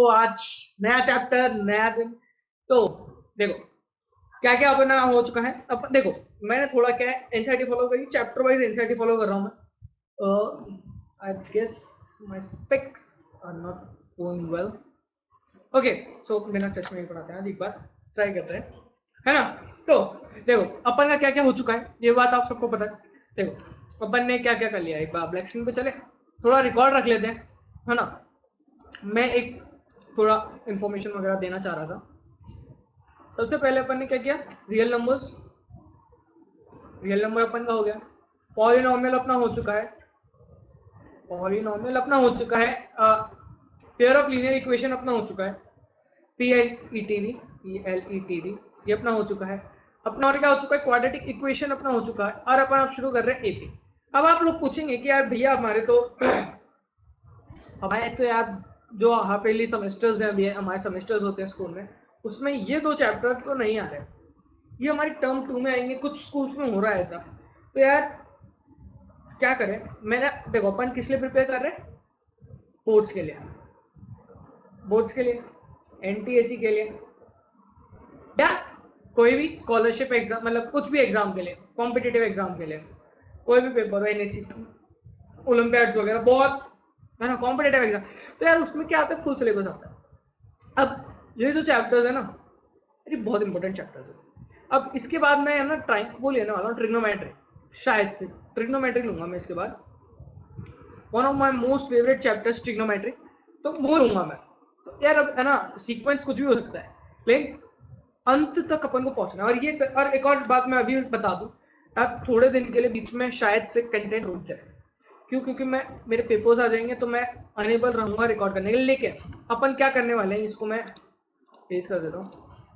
आज नया चैप्टर नया दिन। तो देखो क्या क्या अपना हो चुका है। अब देखो मैंने थोड़ा क्या है एनसीईआरटी फॉलो करी, चैप्टर वाइज एनसीईआरटी फॉलो कर रहा हूँ मैं। I guess my specs are not going well. Okay so बिना चश्मे ही पढ़ाते हैं आज, एक बार ट्राई करते हैं, है ना। तो देखो अपन का क्या क्या हो चुका है ये बात आप सबको पता है। देखो अपन ने क्या क्या कर लिया, एक बार ब्लैक स्क्रीन पे चले, थोड़ा रिकॉर्ड रख लेते हैं, है ना। मैं एक थोड़ा इंफॉर्मेशन वगैरह देना चाह रहा था। सबसे पहले अपन ने क्या किया, रियल नंबर्स, रियल नंबर अपन का हो गया। पॉलिनोमियल अपना हो चुका है, पॉलिनोमियल अपना हो चुका है। पेयर ऑफ लीनियर इक्वेशन अपना हो चुका है, PLETD, PLETD ये अपना हो चुका है। अपना और क्या हो चुका है, क्वाड्रेटिक इक्वेशन अपना हो चुका है। और अपन अब शुरू कर रहे हैं एपी। अब आप लोग पूछेंगे कि यार भैया हमारे तो यार जो हाफ ईयरली सेमेस्टर्स हैं, अभी हमारे सेमेस्टर्स होते हैं स्कूल में, उसमें ये दो चैप्टर तो नहीं आ रहे, ये हमारी टर्म 2 में आएंगे, कुछ स्कूल्स में हो रहा है ऐसा। तो यार क्या करें। मैंने देखो अपन किस लिए प्रिपेयर कर रहे हैं, बोर्ड्स के लिए, बोर्ड्स के लिए, एनटीएसी के लिए, या कोई भी स्कॉलरशिप एग्जाम, मतलब कुछ भी एग्जाम के लिए, कॉम्पिटिटिव एग्जाम के लिए, कोई भी पेपर, एनएससी, ओलंपियाड्स वगैरह, बहुत है ना कॉम्पिटिटिव एग्जाम। तो यार उसमें क्या आता है, फुल सिलेबस आता है। अब ये जो चैप्टर्स है ना, ये बहुत इंपॉर्टेंट चैप्टर्स है। अब इसके बाद मैं है ना वो लेने वाला हूँ ट्रिग्नोमेट्री, शायद से ट्रिग्नोमेट्री लूंगा मैं इसके बाद। One of my most favourite chapters trigonometry, तो वो लूंगा मैं। तो यार अब है ना सीक्वेंस कुछ भी हो सकता है, लेकिन अंत तक अपन को पहुंचना है। और ये और एक और बात मैं अभी बता दूं, आप थोड़े दिन के लिए बीच में शायद से कंटेंट रुक जाए, क्यों, क्योंकि मैं मेरे पेपर्स आ जाएंगे तो मैं अनेबल रहूंगा रिकॉर्ड करने के लिए। लेकिन अपन क्या करने वाले हैं, इसको मैं पेश कर देता हूँ।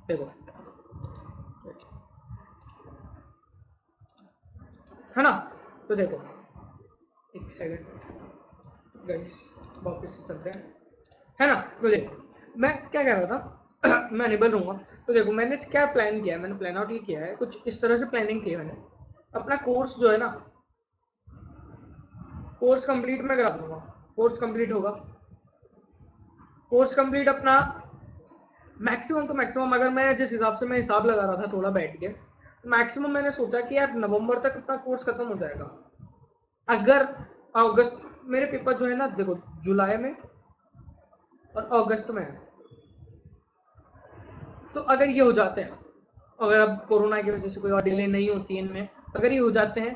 देखो है ना, तो देखो एक सेकंड गाइस, वापस से चलते हैं, है ना। तो देखो मैं क्या कह रहा था मैं अनेबल रहूंगा। तो देखो मैंने क्या प्लान किया है, मैंने प्लान आउट ये किया है, कुछ इस तरह से प्लानिंग की है मैंने। अपना कोर्स जो है ना, कोर्स कंप्लीट मैं करा दूंगा, कोर्स कंप्लीट होगा, कोर्स कंप्लीट अपना मैक्सिमम तो मैक्सिमम, अगर मैं जिस हिसाब से मैं हिसाब लगा रहा था थोड़ा बैठ के, तो मैक्सिमम मैंने सोचा कि यार नवंबर तक अपना कोर्स खत्म हो जाएगा। अगर अगस्त, मेरे पेपर जो है ना देखो जुलाई में और अगस्त में है, तो अगर ये हो जाते हैं, अगर अब कोरोना की वजह से कोई और डिले नहीं होती है इनमें, अगर ये हो जाते हैं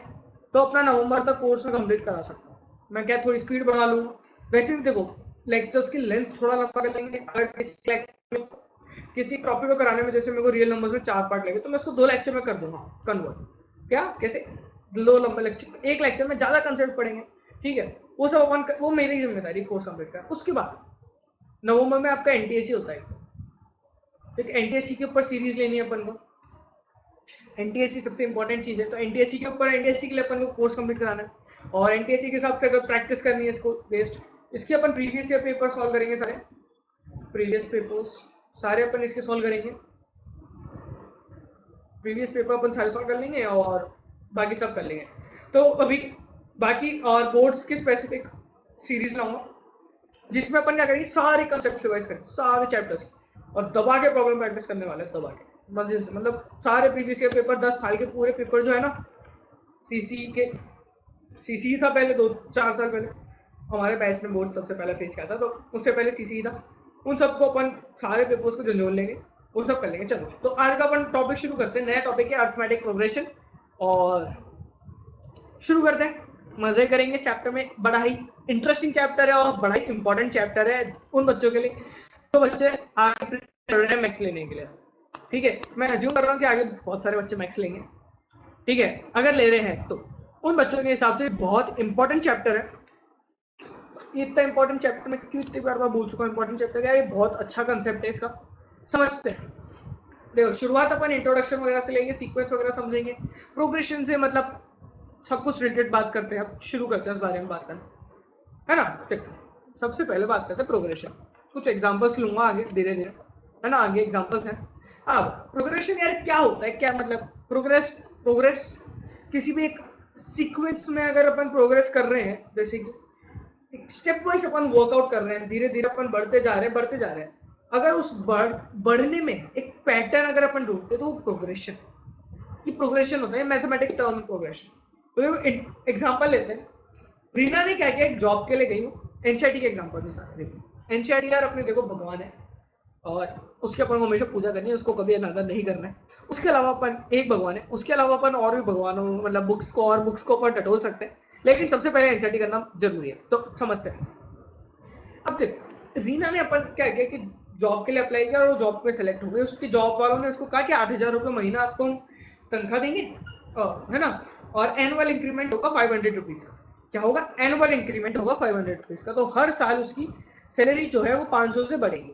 तो अपना नवंबर तक कोर्स में कंप्लीट करा सकता हूँ मैं। क्या थोड़ी स्पीड बढ़ा लूँगा। वैसे भी देखो लेक्चर्स की लेंथ थोड़ा लंबा कर लेंगे, अगर किसी टॉपिक को कराने में जैसे मेरे को रियल नंबर्स में 4 पार्ट लगे, तो मैं उसको 2 लेक्चर में कर दूंगा कन्वर्ट। क्या कैसे, 2 लंबे लेक्चर, एक लेक्चर में ज़्यादा कंसेप्ट पढ़ेंगे, ठीक है। वो सब अपन, वो मेरी जिम्मेदारी कोर्स कंप्लीट कर। उसके बाद नवंबर में आपका एनटीएसी होता है, एक एनटीएसी के ऊपर सीरीज लेनी है अपन को। एनटीएससी सबसे इंपॉर्टेंट चीज है, तो एनटीएससी के ऊपर, एनटीएससी के लिए अपन को कोर्स कंप्लीट कराना है। और एनटीएससी के हिसाब से अगर प्रैक्टिस करनी है इसको बेस्ड, इसके अपन प्रीवियस ईयर पेपर सॉल्व करेंगे, सारे प्रीवियस पेपर्स सारे अपन इसके सॉल्व करेंगे, प्रीवियस पेपर अपन सारे सॉल्व कर लेंगे और बाकी सब कर लेंगे। तो अभी बाकी और बोर्ड्स के स्पेसिफिक सीरीज लाऊंगा, जिसमें अपन क्या करेंगे, सारे कंसेप्ट रिवाइज करेंगे, सारे चैप्टर्स, और दबा के प्रॉब्लम प्रैक्टिस करने वाले हैं, दबा के मर्जी से। मतलब सारे प्रीवियस ईयर पेपर, 10 साल के पूरे पेपर जो है ना, सीसी था पहले 2-4 साल पहले हमारे बैच ने बोर्ड सबसे पहले फेस किया था, तो उससे पहले सीसी था। उन सबको अपन सारे पेपर्स को झंझोड़ लेंगे, वो सब कर लेंगे। चलो तो आज का अपन टॉपिक शुरू करते हैं, नया टॉपिक है अर्थमेटिक प्रोग्रेशन, और शुरू करते हैं, मजे करेंगे। चैप्टर में बड़ा ही इंटरेस्टिंग चैप्टर है और बड़ा ही इंपॉर्टेंट चैप्टर है उन बच्चों के लिए जो बच्चे आगे प्रिपेयर हो रहे हैं मैथ्स लेने के लिए, ठीक है। मैं अज्यूम कर रहा हूँ कि आगे बहुत सारे बच्चे मैथ्स लेंगे, ठीक है। अगर ले रहे हैं तो उन बच्चों के हिसाब से बहुत इंपॉर्टेंट चैप्टर है। ये इतना इंपॉर्टेंट चैप्टर में क्यों इतनी बार बोल चुका हूँ इंपॉर्टेंट चैप्टर, यार ये बहुत अच्छा कंसेप्ट है इसका, समझते हैं। देखो शुरुआत अपन इंट्रोडक्शन वगैरह से लेंगे, सीक्वेंस वगैरह समझेंगे, प्रोग्रेशन से मतलब सब कुछ रिलेटेड बात करते हैं। अब शुरू करते हैं इस बारे में बात करना, है ना। देखो सबसे पहले बात करते हैं प्रोग्रेशन, कुछ एग्जांपल्स लूंगा आगे धीरे धीरे, है ना, आगे एग्जांपल्स हैं। अब प्रोग्रेशन यार क्या होता है, क्या मतलब प्रोग्रेस किसी भी एक सीक्वेंस में अगर अपन प्रोग्रेस कर रहे हैं, जैसे कि स्टेप वाइज अपन वर्कआउट कर रहे हैं, धीरे धीरे अपन बढ़ते जा रहे हैं। अगर उस बढ़ने में एक पैटर्न अगर अपन ढूंढते तो वो प्रोग्रेशन, ये प्रोग्रेशन होता है, मैथमेटिक टर्म प्रोग्रेशन। तो एग्जांपल लेते हैं, रीना ने क्या किया, एक जॉब के लिए गई वो, एनसीईआरटी के एग्जांपल के साथ। देखो एनसीईआरटी यार अपने देखो भगवान है और उसके अपन को हमेशा पूजा करनी है, उसको कभी अनादर नहीं करना है। उसके अलावा अपन एक भगवान है, उसके अलावा अपन और भी भगवानों मतलब बुक्स को अपन टटोल सकते हैं, लेकिन सबसे पहले एनसीईआरटी करना जरूरी है, तो समझते हैं। अब देखो रीना ने अपन क्या किया कि जॉब के लिए अप्लाई किया और वो जॉब में सेलेक्ट हो गई। उसकी जॉब वालों ने उसको कहा कि 8,000 रुपये महीना आपको तनख्वाह देंगे, है ना, और एनुअल इंक्रीमेंट होगा 500 रुपीज का। क्या होगा, एनुअल इंक्रीमेंट होगा 500 रुपीज का। तो हर साल उसकी सैलरी जो है वो 500 से बढ़ेगी।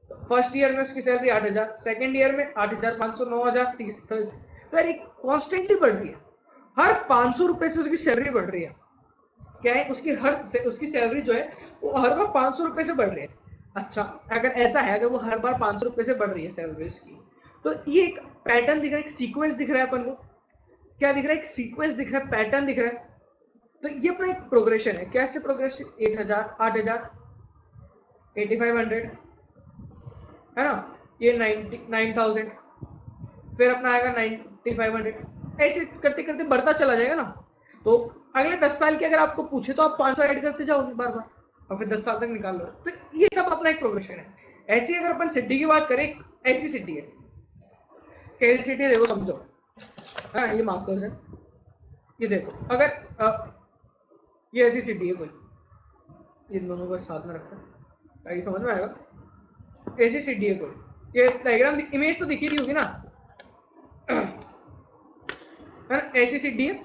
तो फर्स्ट ईयर में उसकी सैलरी 8,000, सेकेंड ईयर में 8,500, 9,000, 30, तो यार कॉन्स्टेंटली बढ़ रही है। हर 500 रुपए से उसकी सैलरी बढ़ रही है। क्या है, उसकी सैलरी जो है वो हर बार 500 रुपए से बढ़ रही है। अच्छा, अगर ऐसा है, अगर वो हर बार 500 रुपए से बढ़ रही है सैलरी उसकी, तो ये एक पैटर्न दिख रहा है, एक सीक्वेंस दिख रहा है अपन को। क्या दिख रहा है, एक सीक्वेंस दिख रहा है, पैटर्न दिख रहा है। तो ये अपना एक प्रोग्रेशन है। कैसे प्रोग्रेशन, 8,000, 8,000, 8,500, है ना, ये 9,000, फिर अपना आएगा 9,500, ऐसे करते करते बढ़ता चला जाएगा ना। तो अगले 10 साल की अगर आपको पूछे तो आप 500 ऐड करते जाओगे बार बार, और फिर 10 साल तक निकाल लो। तो ये सब अपना एक प्रोग्रेशन है। ऐसी अगर अपन सिटी की बात करें, ऐसी सिटी है, कैसी सिटी है देखो, समझो। हाँ, ये मार्कर्स है, ये देखो, अगर ये ऐसी सिटी है कोई, इन दोनों को साथ में रखते हैं ताकि समझ में आएगा। ऐसी सिटी है कोई, ये डायग्राम इमेज तो दिखी रही होगी ना, है ना, ऐसी सिटी है,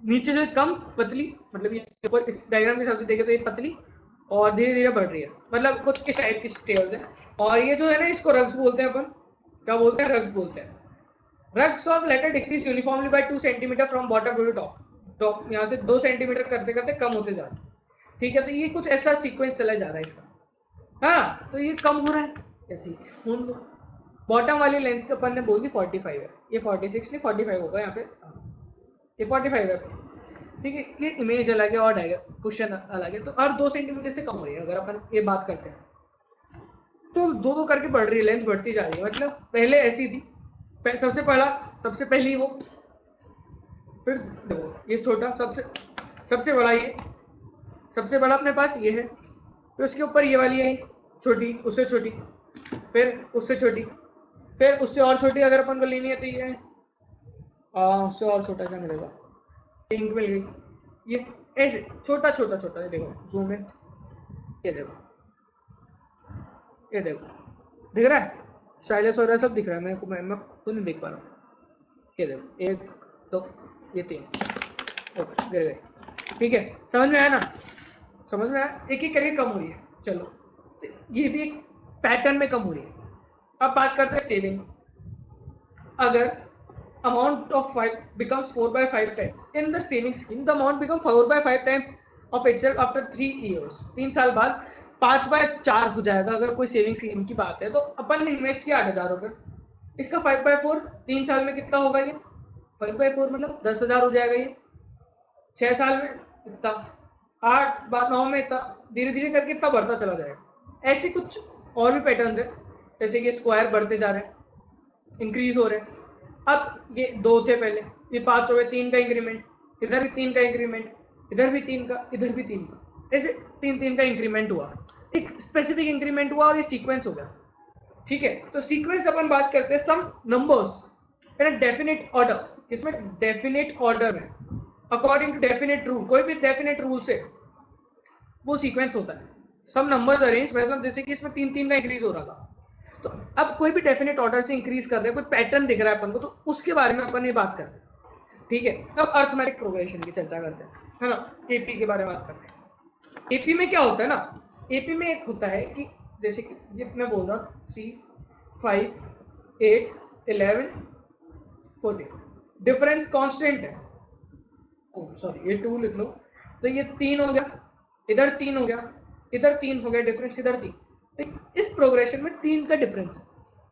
नीचे से कम पतली, मतलब ये ऊपर इस डायग्राम के हिसाब से देखे तो ये पतली और धीरे धीरे बढ़ रही है, मतलब कुछ किस टाइप की स्टेयर्स है। और ये जो है ना, इसको रग्स बोलते हैं अपन, क्या बोलते हैं, रग्स बोलते हैं। Rungs of ladder decrease uniformly by 2 centimetre from bottom to top, यहाँ से 2 सेंटीमीटर करते करते कम होते जा रहे हैं। ठीक है, तो ये कुछ ऐसा सीक्वेंस चला जा रहा है इसका। हाँ, तो ये कम हो रहा है, ठीक। बॉटम वाली लेंथ अपन ने बोल दी 45 है, ये 46 नहीं 45 होगा यहाँ पे, ये 45 है, ठीक है। ये इमेज अलग है और क्वेश्चन अलग है। तो हर 2 सेंटीमीटर से कम हो रही है अगर अपन ये बात करते हैं, तो दो करके बढ़ रही है, लेंथ बढ़ती जा रही है। मतलब पहले ऐसी थी, सबसे पहली वो, फिर देखो ये छोटा, सबसे बड़ा ये, सबसे बड़ा अपने पास ये है, फिर उसके ऊपर ये वाली है छोटी, उससे छोटी, फिर उससे छोटी, फिर उससे और छोटी अगर अपन को लेनी है तो ये है, उससे और छोटा क्या मिलेगा, पिंक मिल गई। ये ऐसे छोटा छोटा छोटा, ये देखो जूम में, ये देखो, ये देखो, दिख रहा है, स्टाइलस वगैरह सब दिख रहा है, मैं खुद नहीं देख पा रहा हूँ। ये देखो 1, 2, ये 3, ओके गिर गए, ठीक है। समझ में आया ना, समझ में आया, एक एक करके कम हो रही है। चलो, ये भी एक पैटर्न में कम हो रही है। अब बात करते हैं सेविंग। अगर amount of 5 becomes 4 by 5 times in the saving scheme, the amount becomes 4 by 5 times of itself after 3 years, 3 साल बाद 5/4 हो जाएगा। अगर कोई सेविंग स्कीम की बात है तो अपन ने इन्वेस्ट किया 8,000 रुपये, इसका 5/4 3 साल में कितना होगा, ये 5/4 मतलब 10,000 हो जाएगा। ये 6 साल में इतना, 8/9 में इतना, धीरे धीरे करके इतना बढ़ता चला जाएगा। ऐसे कुछ और भी पैटर्न्स है, जैसे कि स्क्वायर बढ़ते जा रहे हैं, इंक्रीज हो रहे हैं। अब ये 2 थे पहले, ये 5 हो गए, 3 का इंक्रीमेंट, इधर भी 3 का इंक्रीमेंट, इधर भी 3 का, इधर भी 3 का, ऐसे 3 का इंक्रीमेंट हुआ, एक स्पेसिफिक इंक्रीमेंट हुआ और ये सीक्वेंस हो गया। ठीक है, तो सीक्वेंस अपन बात करते हैं some numbers in a definite order, इसमें डेफिनेट ऑर्डर में अकॉर्डिंग टू डेफिनेट रूल, कोई भी डेफिनेट रूल से वो सीक्वेंस होता है। सम नंबर्स अरेंज, मतलब जैसे कि इसमें 3 का इंक्रीज हो रहा था, तो अब कोई भी डेफिनेट ऑर्डर से इंक्रीज कर रहे हैं, कोई पैटर्न दिख रहा है अपन को, तो उसके बारे में अपन ये बात करते हैं। ठीक है, अब अर्थमेटिक प्रोग्रेशन की चर्चा करते हैं, है ना, एपी के बारे में बात करते हैं। एपी में क्या होता है ना, एपी में एक होता है कि जैसे कि ये मैं बोल रहा हूँ 3, 5, 8, 11, 14, डिफरेंस कांस्टेंट है, सॉरी ये 2 लिख लो, तो ये 3 हो गया, इधर 3 हो गया, इधर 3 हो गया, डिफरेंस इधर 3। इस प्रोग्रेशन में 3 का डिफरेंस है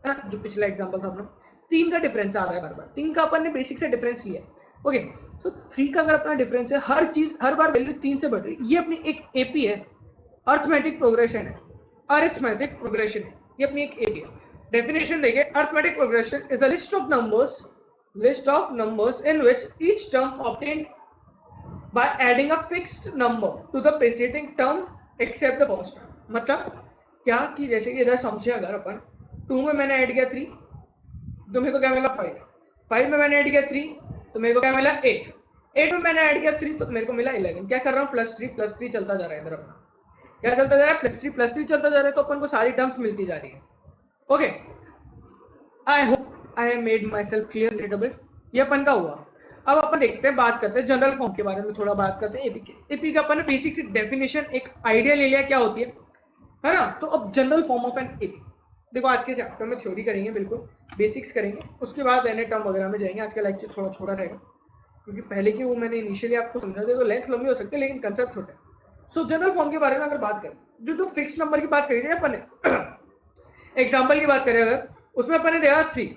ना, जो पिछला एग्जांपल था अपना, 3 का डिफरेंस आ रहा है बार बार, 3 का अपन ने बेसिक से डिफरेंस लिया, ओके, सो 3 का अगर अपना डिफरेंस है, हर चीज हर बार वैल्यू 3 से बढ़ रही है, ये अपनी एक एपी है, अर्थमेटिक प्रोग्रेशन है, अरिथमेटिक प्रोग्रेशन है, ये अपनी एक एपी है। डेफिनेशन देखिए, arithmetic progression is a list of numbers in which each term obtained by adding a fixed number to the preceding term except the first term। मतलब क्या कि जैसे कि इधर समझे, अगर अपन 2 में मैंने ऐड किया 3 तो मेरे को क्या मिला 5, 5 में मैंने ऐड किया 3 तो मेरे को क्या मिला 8, 8 में मैंने ऐड किया 3 तो मेरे को मिला 11। क्या कर रहा हूँ, प्लस 3 चलता जा रहा है इधर अपना, क्या चलता जा रहा है, प्लस 3 चलता जा रहा है, तो अपन को सारी टर्म्स मिलती जा रही है। Okay, I hope I have made my self clear little bit. ये अपन का हुआ। अब अपन देखते हैं, बात करते हैं जनरल फॉर्म के बारे में, थोड़ा बात करते हैं एपी के। एपी का अपन ने बेसिक सी डेफिनेशन, एक आइडिया ले लिया क्या होती है ना। तो अब general form of an AP देखो, आज के चैप्टर में थ्योरी करेंगे, बिल्कुल बेसिक्स करेंगे, उसके बाद एन टर्म वगैरह में जाएंगे। आज का लेक्चर थोड़ा छोटा रहेगा क्योंकि पहले की वो मैंने इनिशियली आपको समझा दिया, तो लेंथ लंबी हो सकती है लेकिन कंसेप्ट छोटे। सो जनरल फॉर्म के बारे में अगर बात करें, जो फिक्स नंबर की बात करी थी अपन ने, एग्जाम्पल की बात करें अगर, उसमें अपन ने देखा 3।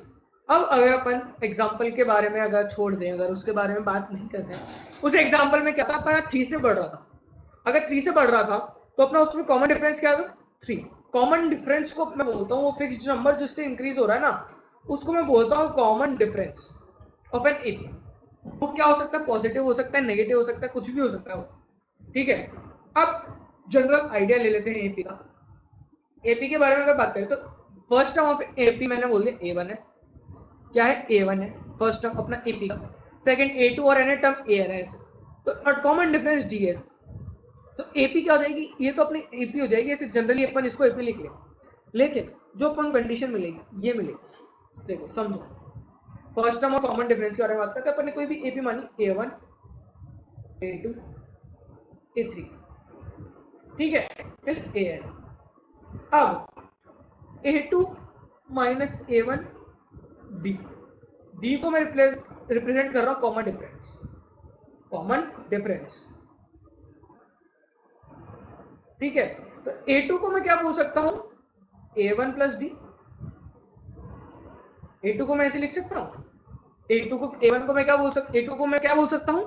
अब अगर अपन एग्जाम्पल के बारे में अगर छोड़ दें, अगर उसके बारे में बात नहीं करते हैं, उस एग्जाम्पल में क्या था, अपना 3 से बढ़ रहा था। अगर 3 से बढ़ रहा था तो अपना उसमें कॉमन डिफरेंस क्या था, 3। कॉमन डिफरेंस को मैं बोलता हूँ, वो फिक्स्ड नंबर जिससे इंक्रीज हो रहा है ना, उसको मैं बोलता हूँ common difference of an AP. वो क्या हो सकता है, पॉजिटिव हो सकता है, नेगेटिव हो सकता है, कुछ भी हो सकता है वो, ठीक है। अब जनरल आइडिया ले लेते हैं एपी का। एपी के बारे में अगर बात करें तो फर्स्ट टर्म ऑफ एपी मैंने बोल दिया A1 है, क्या है A1 है फर्स्ट टर्म अपना एपी का। सेकंड A2 और एन टर्म A है, तो कॉमन डिफरेंस D है, तो एपी क्या हो जाएगी, ये तो अपनी एपी हो जाएगी। ऐसे जनरली अपन इसको एपी लिख ले, लेकिन जो अपन कंडीशन मिलेगी ये मिलेगी। देखो समझो, फर्स्ट टर्म और कॉमन डिफरेंस के बारे में बात करते हैं। अपन ने कोई भी एपी मानी A1 A2 A3, ठीक है, टिल AN। अब A2 माइनस A1 D को मैं रिप्रेजेंट कर रहा हूं कॉमन डिफरेंस, ठीक है। तो A2 को मैं क्या बोल सकता हूं, A1 प्लस डी। A2 को मैं ऐसे लिख सकता हूं, A1 को मैं क्या बोल सकता, A2 को मैं क्या बोल सकता हूं,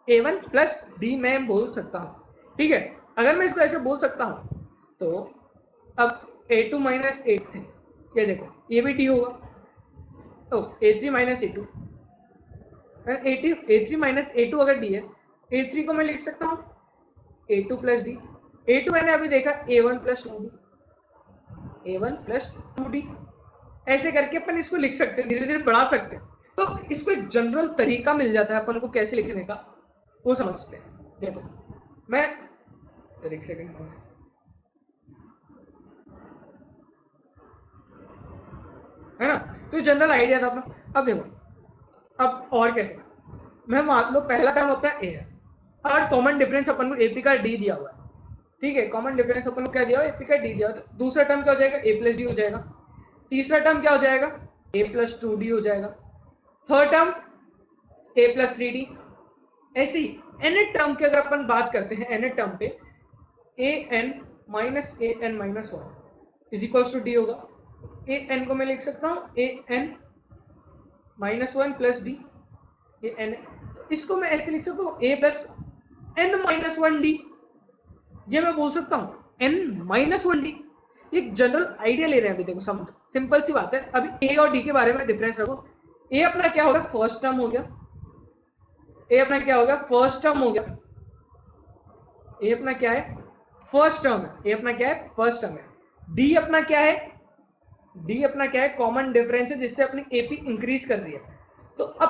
A1 प्लस डी मैं बोल सकता हूं, ठीक है। अगर मैं इसको ऐसे बोल सकता हूं तो अब A2 माइनस A3, ये देखो ये भी D होगा, तो A3 minus A2, A3 minus A2 अगर D है, A3 को मैं लिख सकता हूँ A2 प्लस D। A2 मैंने अभी देखा A1 plus 2D, A1 plus 2D, ऐसे करके अपन इसको लिख सकते हैं, धीरे धीरे बढ़ा सकते हैं। तो इसको एक जनरल तरीका मिल जाता है अपन को कैसे लिखने का, वो समझते हैं। देखो मैं एक सेकंड, है ना, तो जनरल आइडिया था अपना। अब देखो, अब और कैसे, मैं मान लो पहला टर्म अपना A है और कॉमन डिफरेंस अपन को एपी का D दिया हुआ है, ठीक है। कॉमन डिफरेंस अपन को क्या दिया हुआ है, एपी का D दिया हुआ है। तो दूसरा टर्म क्या हो जाएगा, A प्लस डी हो जाएगा। तीसरा टर्म क्या हो जाएगा, A प्लस 2D हो जाएगा। Third term A plus 3D। ऐसे ही एन टर्म की अगर अपन बात करते हैं, एन टर्म पे AN minus AN minus 1 is equals to D होगा। AN को मैं लिख सकता हूँ AN माइनस 1 प्लस D, ये N है। इसको मैं ऐसे लिख सकता हूँ A plus N minus 1D, ये मैं बोल सकता हूँ N माइनस 1D। एक जनरल आइडिया ले रहे हैं अभी, देखो समझो, सिंपल सी बात है। अभी A और D के बारे में डिफरेंस रखो। A अपना क्या होगा, फर्स्ट टर्म हो गया, A अपना क्या होगा, फर्स्ट टर्म हो गया। A अपना क्या है, फर्स्ट टर्म है, A अपना क्या है, फर्स्ट टर्म है। D अपना क्या है, D अपना क्या है, कॉमन डिफरेंस है जिससे अपनी AP इंक्रीज कर रही है। तो अब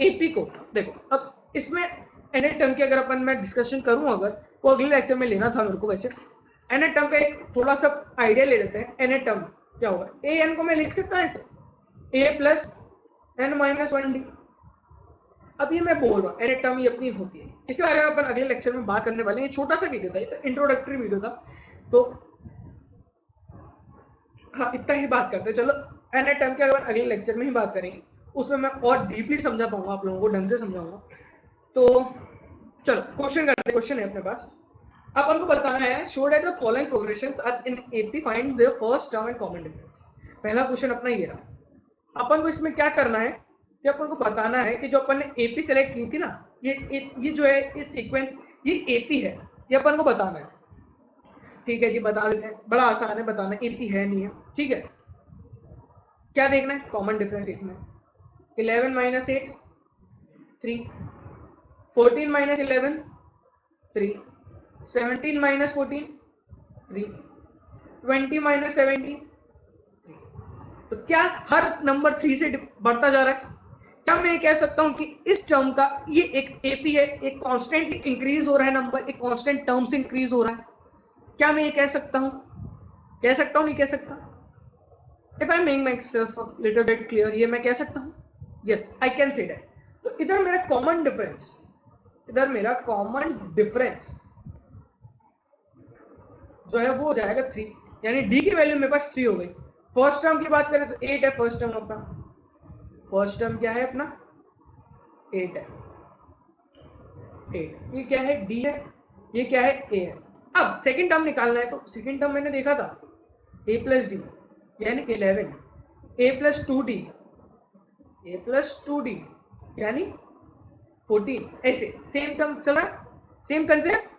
AP को देखो, अब इसमें एन टर्म की अगर अपन मैं डिस्कशन करूं, अगर वो अगले लेक्चर में लेना था मेरे को, वैसे एन टर्म का एक थोड़ा सा आइडिया ले लेते हैं। एन टर्म क्या होगा, AN को मैं लिख सकता हूं ऐसे A plus N minus 1D। अब ये मैं बोल रहा हूँ एन टर्म ये अपनी होती है, इसके बारे में अपन अगले लेक्चर में बात करने वाले हैं। ये छोटा सा वीडियो था, ये तो इंट्रोडक्टरी वीडियो था, तो हाँ इतना ही बात करते हैं। चलो एन टर्म की अगर अगले लेक्चर में ही बात करेंगे, उसमें मैं और डीपली समझा पाऊंगा, आप लोगों को ढंग से समझाऊंगा। तो चलो क्वेश्चन करते हैं। क्वेश्चन है अपने पास, अपन को बताना है, show that the following progressions are in AP, find their first term and common difference. पहला क्वेश्चन अपना ये रहा। अपन को इसमें क्या करना है, कि अपन को बताना है कि जो अपन ने एपी सेलेक्ट की थी ना, ये जो है इस सीक्वेंस, ये एपी है, ये अपन को बताना है। ठीक है जी, बता देते हैं, बड़ा आसान है बताना, एपी है नहीं है। ठीक है, क्या देखना है, कॉमन डिफरेंस देखना है। 11 माइनस 8 3, 14 माइनस 11 3, 17 माइनस 14 3, 20 माइनस 17 3। तो क्या हर नंबर 3 से बढ़ता जा रहा है? क्या मैं कह सकता हूं कि इस टर्म का ये एक एपी है, एक कांस्टेंटली इंक्रीज हो रहा है नंबर, एक कांस्टेंट टर्म से इंक्रीज हो रहा है? क्या मैं ये कह सकता हूं? कह सकता हूं, नहीं कह सकता? If I make my self little bit clear, ये मैं कह सकता हूं, yes I can say that. तो इधर मेरा कॉमन डिफरेंस, जो है वो हो जाएगा 3, यानी डी की वैल्यू मेरे पास 3 हो गई। फर्स्ट टर्म की बात करें तो 8 है फर्स्ट टर्म अपना, फर्स्ट टर्म क्या है अपना 8 है, 8। ये क्या है, डी है, ये क्या है, ए है। अब सेकंड टर्म निकालना है, तो सेकंड टर्म मैंने देखा था ए प्लस डी यानी 11, ए प्लस 2डी, ए प्लस 2डी यानी 14, ऐसे सेम टर्म चल रहा है, सेम कंसेप्ट।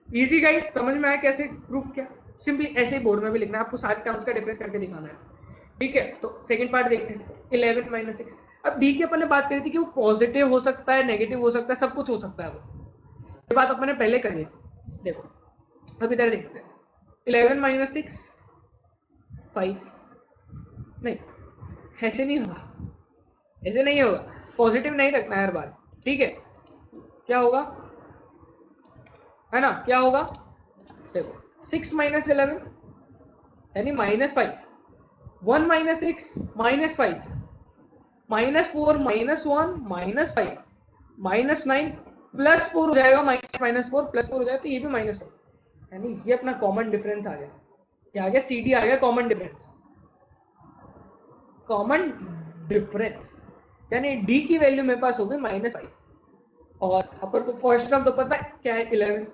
इजी गाइस, समझ में आया कैसे प्रूफ किया? सिंपली ऐसे ही बोर्ड में भी लिखना है आपको, सारे टर्म्स का डिफरेंस करके दिखाना है। ठीक है, तो सेकंड पार्ट देखते हैं, 11 माइनस 6। अब डी की अपन ने बात करी थी कि वो पॉजिटिव हो सकता है, नेगेटिव हो सकता है, सब कुछ हो सकता है, वो ये बात अपन ने पहले करी थी। देखो अब इधर देखते हैं, 11 माइनस 6 5, नहीं ऐसे नहीं होगा, ऐसे नहीं होगा, पॉजिटिव नहीं रखना है हर बार। ठीक है, क्या होगा, है ना, क्या होगा, देखो 6 माइनस 11 यानी -5, 1 माइनस 6 -5, -4 -1 -5 -9 +4 हो जाएगा, -4 +4 हो जाएगा, तो ये भी -4, यानी ये अपना कॉमन डिफरेंस आ गया। क्या आ गया, सी डी आ गया, कॉमन डिफरेंस। कॉमन डिफरेंस यानी डी की वैल्यू मेरे पास हो गई -5, और अपन को फर्स्ट टर्म तो पता है क्या है 11।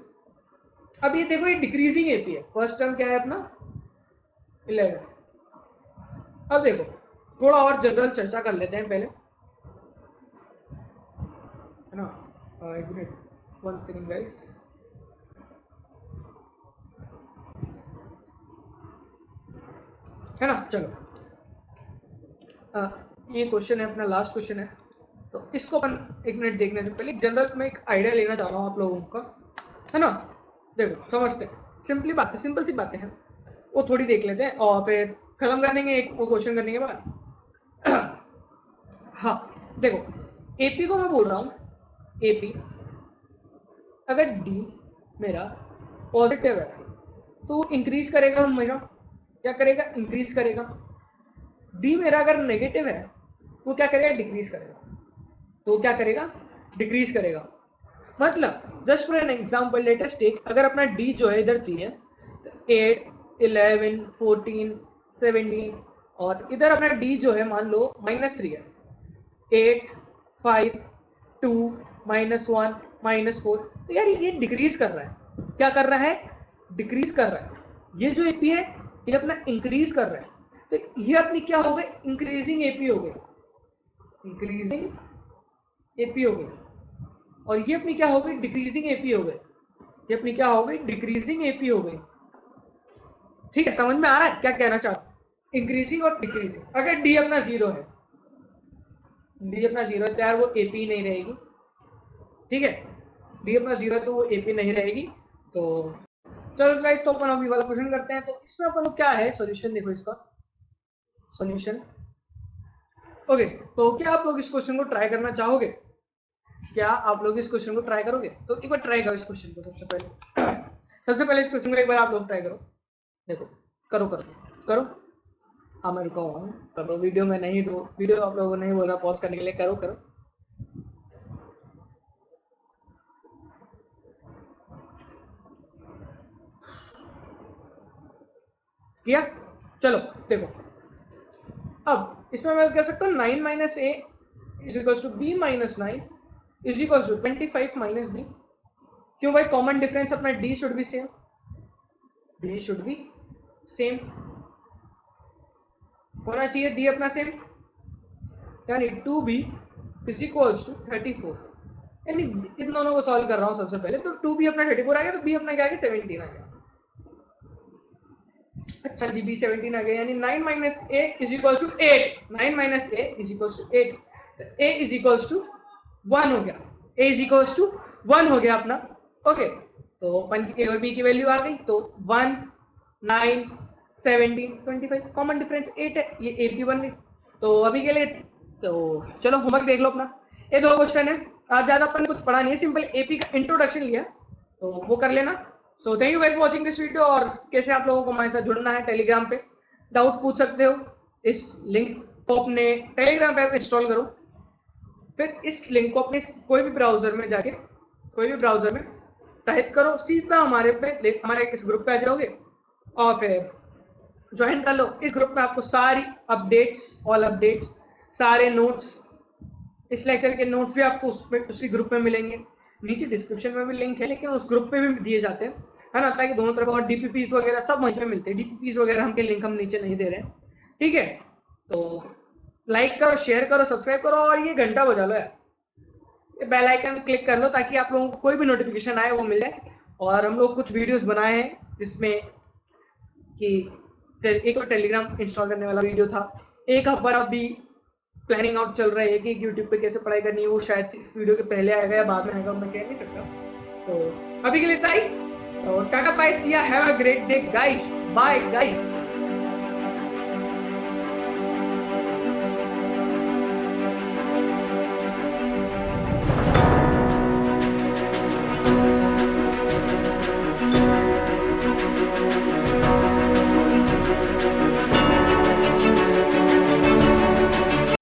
अब ये देखो, ये डिक्रीजिंग एपी है, फर्स्ट टर्म क्या है अपना 11। अब देखो थोड़ा और जनरल चर्चा कर लेते हैं पहले, है ना। एक मिनट, 1 सेकंड गाइस। है ना, चलो ये क्वेश्चन है अपना, लास्ट क्वेश्चन है, तो इसको अपन 1 मिनट देखने से पहले जनरल में एक आइडिया लेना चाह रहा हूँ आप लोगों का, है ना। देखो समझते हैं, सिंपली बातें, सिंपल सी बातें हैं, वो थोड़ी देख लेते हैं और फिर खत्म कर देंगे एक वो क्वेश्चन करने के बाद। हाँ देखो, एपी को मैं बोल रहा हूँ, एपी अगर डी मेरा पॉजिटिव है तो इंक्रीज करेगा हमेशा, क्या करेगा, इंक्रीज करेगा। डी मेरा अगर नेगेटिव है तो क्या करेगा, डिक्रीज करेगा, तो क्या करेगा, डिक्रीज करेगा। मतलब just for an example let us take, अगर अपना डी जो है इधर 3 है, तो 8 11 14 17, और इधर अपना डी जो है मान लो -3 है, 8 5 2 -1 -4, तो यार ये डिक्रीज कर रहा है, क्या कर रहा है, डिक्रीज कर रहा है। ये जो एपी है ये अपना इंक्रीज कर रहा है, तो ये अपनी क्या हो गई, इंक्रीजिंग एपी हो गई, इंक्रीजिंग एपी हो गई। और ये अपनी क्या हो गई, डिक्रीजिंग एपी हो गई, ये अपनी क्या हो गई, डिक्रीजिंग एपी हो गई। ठीक है, समझ में आ रहा है क्या कहना चाहता हूं, इंक्रीजिंग और डिक्रीजिंग। अगर डी अपना 0 है, डी अपना 0 है तो यार वो एपी नहीं रहेगी। ठीक है, डी अपना 0 है तो वो एपी नहीं रहेगी। तो चलो गाइस, तो अपन अभी वाला क्वेश्चन करते हैं। तो इसमें अपन को क्या है सॉल्यूशन, देखो इसका सॉल्यूशन। ओके, तो क्या आप लोग इस क्वेश्चन को ट्राई करना चाहोगे? क्या आप लोग इस क्वेश्चन को ट्राई करोगे? तो एक बार ट्राई करो इस क्वेश्चन को, सबसे पहले सबसे पहले इस क्वेश्चन को एक बार आप लोग ट्राई करो, देखो, करो करो करो। हाँ मैं रुका हुआ हूँ, करो, वीडियो में नहीं, तो वीडियो आप लोगों ने नहीं बोला पॉज करने के लिए, करो करो। किया, चलो देखो, अब इसमें मैं कह सकता हूँ 9 minus a is equals to b minus 9 is equals to 25 minus b. क्यों भाई, कॉमन डिफरेंस अपना d should be same, d should be same होना चाहिए, डी अपना सेम, यानी 2b इज इक्वल्स टू 34। यानी इन दोनों को सॉल्व कर रहा हूँ सबसे पहले, तो 2b अपना 34 आ गया, तो b अपना क्या आ गया 17 आ गया। अच्छा जी, b 17 आ गया, यानी 9 minus a is equals to 8। 9 minus a is equals to 8, तो a इज इक्वल्स टू 1 हो गया। a इज इक्वल्स टू 1 हो गया अपना। ओके, तो अपन की a और b की वैल्यू आ गई, तो 1 9 17 25, कॉमन डिफरेंस 8 है, ये a p बन गई। तो अभी के लिए तो चलो होमवर्क देख लो अपना, ये 2 क्वेश्चन है, आज ज्यादा अपन कुछ पढ़ा नहीं है, सिंपल एपी का इंट्रोडक्शन लिया, तो वो कर लेना। So thank you guys watching this video. और कैसे आप लोगों को हमारे साथ जुड़ना है, टेलीग्राम पे डाउट पूछ सकते हो, इस लिंक को अपने टेलीग्राम पे इंस्टॉल करो, फिर इस लिंक को अपने कोई भी ब्राउजर में जाके, कोई भी ब्राउजर में टाइप करो, सीधा हमारे इस ग्रुप पे आ जाओगे और फिर ज्वाइन कर लो। इस ग्रुप में आपको सारी अपडेट्स, ऑल अपडेट्स, सारे नोट्स, इस लेक्चर के नोट्स भी आपको उसी ग्रुप में मिलेंगे। नीचे डिस्क्रिप्शन में भी लिंक है, लेकिन उस ग्रुप पे भी दिए जाते हैं, है ना, ताकि दोनों तरफ, और डीपीपीस वगैरह सब वहीं पे मिलते हैं। डीपीपीस वगैरह हम के लिंक हम नीचे नहीं दे रहे हैं, ठीक है। तो लाइक करो, शेयर करो, सब्सक्राइब करो, और ये घंटा बजा लो यार, ये बेल आइकन क्लिक कर लो, ताकि आप लोगों को कोई भी नोटिफिकेशन आए वो मिल जाए। और हम लोग कुछ वीडियोस बनाए हैं जिसमें कि एक और टेलीग्राम इंस्टॉल करने वाला वीडियो था, एक हमारा अभी प्लानिंग आउट चल रहा है कि यूट्यूब पे कैसे पढ़ाई करनी है, वो शायद इस वीडियो के पहले आएगा या बाद में आएगा, मैं कह नहीं सकता। तो अभी के लिए इतना ही, Tata bye, see ya, have a great day guys, bye guys.